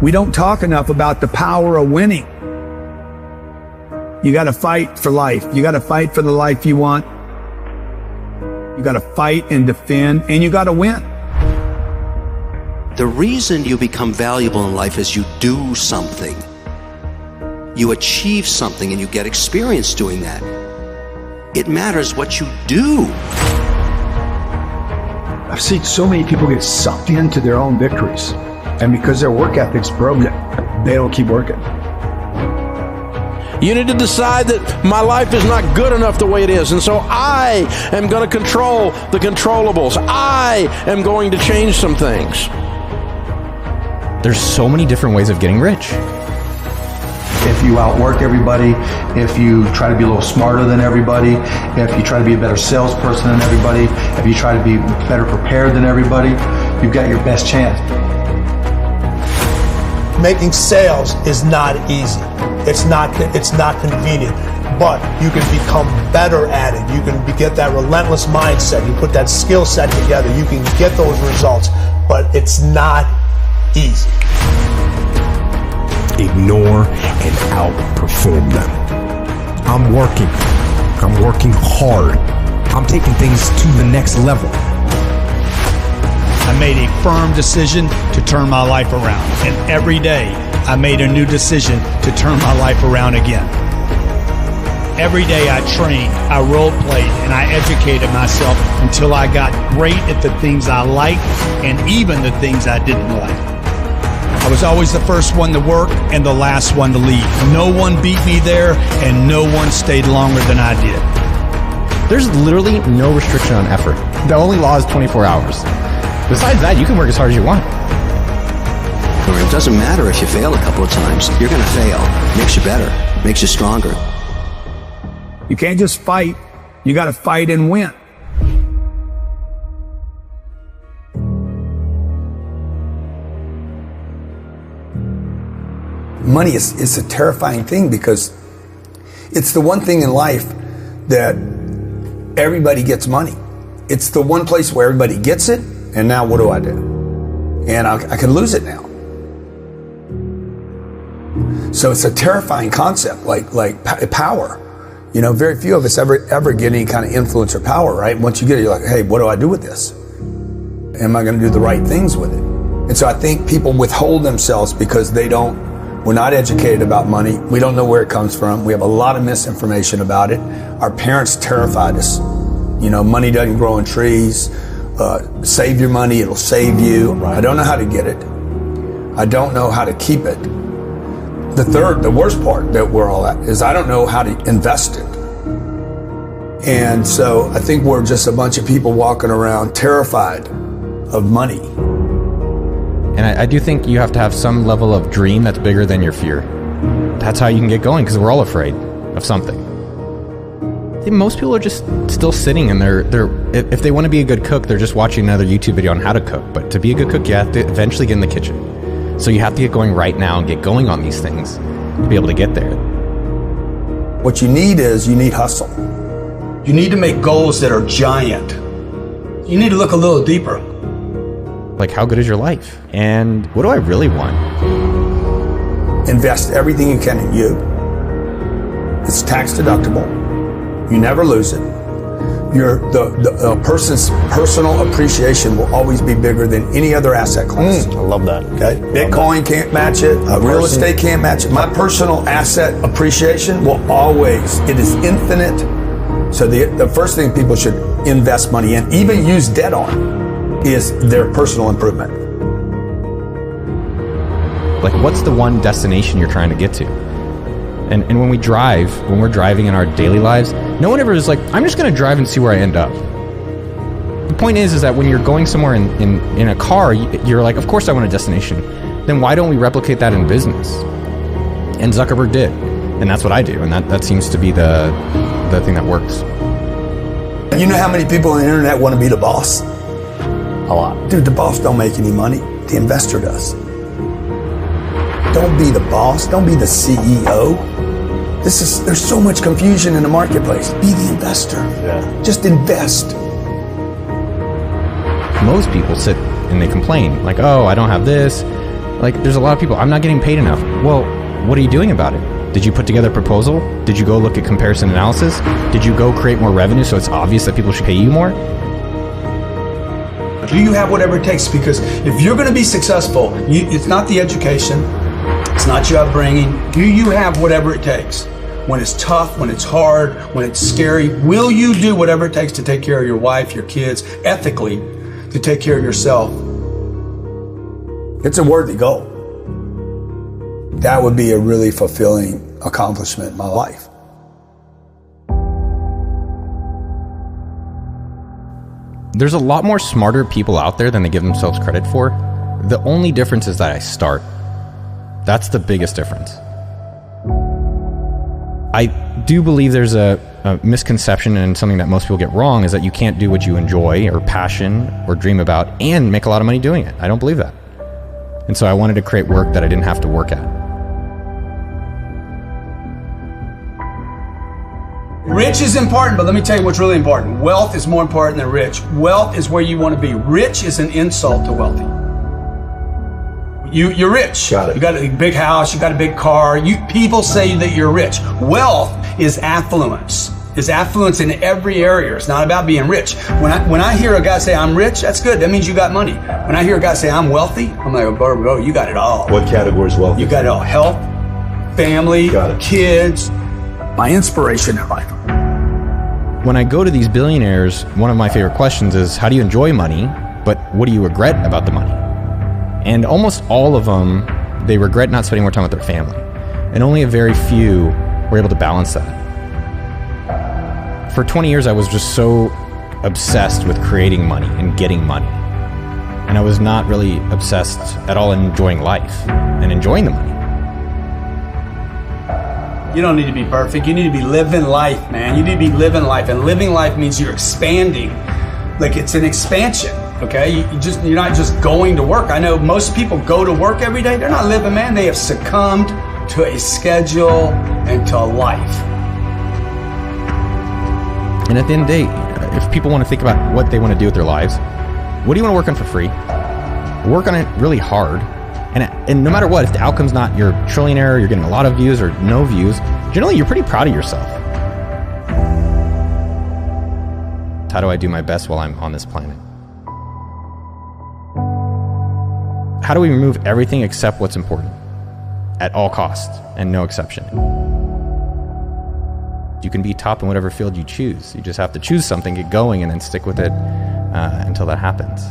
We don't talk enough about the power of winning. You got to fight for life. You got to fight for the life you want. You got to fight and defend, and you got to win. The reason you become valuable in life is you do something. You achieve something and you get experience doing that. It matters what you do. I've seen so many people get sucked into their own victories. And because their work ethic's broken, they don't keep working. You need to decide that my life is not good enough the way it is, and so I am going to control the controllables. I am going to change some things. There's so many different ways of getting rich. If you outwork everybody, if you try to be a little smarter than everybody, if you try to be a better salesperson than everybody, if you try to be better prepared than everybody, you've got your best chance. Making sales is not easy. It's not convenient, but you can become better at it. You can get that relentless mindset. You put that skill set together. You can get those results, but it's not easy. Ignore and outperform them. I'm working hard. I'm taking things to the next level. I made a firm decision to turn my life around. And every day, I made a new decision to turn my life around again. Every day I trained, I role-played, and I educated myself until I got great at the things I liked and even the things I didn't like. I was always the first one to work and the last one to leave. No one beat me there, and no one stayed longer than I did. There's literally no restriction on effort. The only law is 24 hours. Besides that, you can work as hard as you want. It doesn't matter if you fail a couple of times. You're going to fail. Makes you better. Makes you stronger. You can't just fight. You got to fight and win. Money is a terrifying thing because it's the one thing in life that everybody gets money. It's the one place where everybody gets it, and now what do I do? And I can lose it now. So it's a terrifying concept, like power. You know, very few of us ever get any kind of influence or power, right? Once you get it, you're like, hey, what do I do with this? Am I going to do the right things with it? And so I think people withhold themselves because we're not educated about money. We don't know where it comes from. We have a lot of misinformation about it. Our parents terrified us. You know, money doesn't grow in trees. Save your money, it'll save you. Right. I don't know how to get it. I don't know how to keep it. The worst part that we're all at is I don't know how to invest it. And so I think we're just a bunch of people walking around terrified of money. And I do think you have to have some level of dream that's bigger than your fear. That's how you can get going, because we're all afraid of something. I think most people are just still sitting and if they want to be a good cook, they're just watching another YouTube video on how to cook. But to be a good cook, you have to eventually get in the kitchen. So you have to get going right now and get going on these things to be able to get there. What you need hustle. You need to make goals that are giant. You need to look a little deeper. Like, how good is your life? And what do I really want? Invest everything you can in you. It's tax deductible. You never lose it. The person's personal appreciation will always be bigger than any other asset class. I love that. Okay, Bitcoin can't match it. Real estate can't match it. My personal asset appreciation will always. It is infinite. So the first thing people should invest money in, even use debt on, is their personal improvement. Like, what's the one destination you're trying to get to? And when we're driving in our daily lives, no one ever is like, I'm just going to drive and see where I end up. The point is that when you're going somewhere in a car, you're like, of course I want a destination. Then why don't we replicate that in business? And Zuckerberg did. And that's what I do. And that seems to be the thing that works. You know how many people on the internet want to be the boss? A lot. Dude, the boss don't make any money. The investor does. Don't be the boss. Don't be the CEO. There's so much confusion in the marketplace. Be the investor. Yeah. Just invest. Most people sit and they complain like, oh, I don't have this. Like, there's a lot of people, I'm not getting paid enough. Well, what are you doing about it? Did you put together a proposal? Did you go look at comparison analysis? Did you go create more revenue so it's obvious that people should pay you more? Do you have whatever it takes? Because if you're going to be successful, it's not the education, it's not your upbringing. Do you have whatever it takes? When it's tough, when it's hard, when it's scary, will you do whatever it takes to take care of your wife, your kids, ethically, to take care of yourself? It's a worthy goal. That would be a really fulfilling accomplishment in my life. There's a lot more smarter people out there than they give themselves credit for. The only difference is that I start. That's the biggest difference. I do believe there's a misconception, and something that most people get wrong is that you can't do what you enjoy or passion or dream about and make a lot of money doing it. I don't believe that. And so I wanted to create work that I didn't have to work at. Rich is important, but let me tell you what's really important. Wealth is more important than rich. Wealth is where you want to be. Rich is an insult to wealthy. You're rich. Got it. You got a big house, you got a big car. People say that you're rich. Wealth is affluence. Is affluence in every area. It's not about being rich. When I hear a guy say I'm rich, that's good. That means you got money. When I hear a guy say I'm wealthy, I'm like, bro, you got it all. What category is wealthy? You got it all. Health, family, kids. My inspiration in life. When I go to these billionaires, one of my favorite questions is, how do you enjoy money, but what do you regret about the money? And almost all of them, they regret not spending more time with their family. And only a very few were able to balance that. For 20 years, I was just so obsessed with creating money and getting money. And I was not really obsessed at all in enjoying life and enjoying the money. You don't need to be perfect. You need to be living life, man. You need to be living life. And living life means you're expanding. Like, it's an expansion, okay? You're not just going to work. I know most people go to work every day. They're not living, man. They have succumbed to a schedule and to life. And at the end of the day, if people want to think about what they want to do with their lives, what do you want to work on for free? Work on it really hard. And no matter what, if the outcome's not you're a trillionaire, you're getting a lot of views or no views, generally you're pretty proud of yourself. How do I do my best while I'm on this planet? How do we remove everything except what's important at all costs and no exception? You can be top in whatever field you choose. You just have to choose something, get going, and then stick with it until that happens.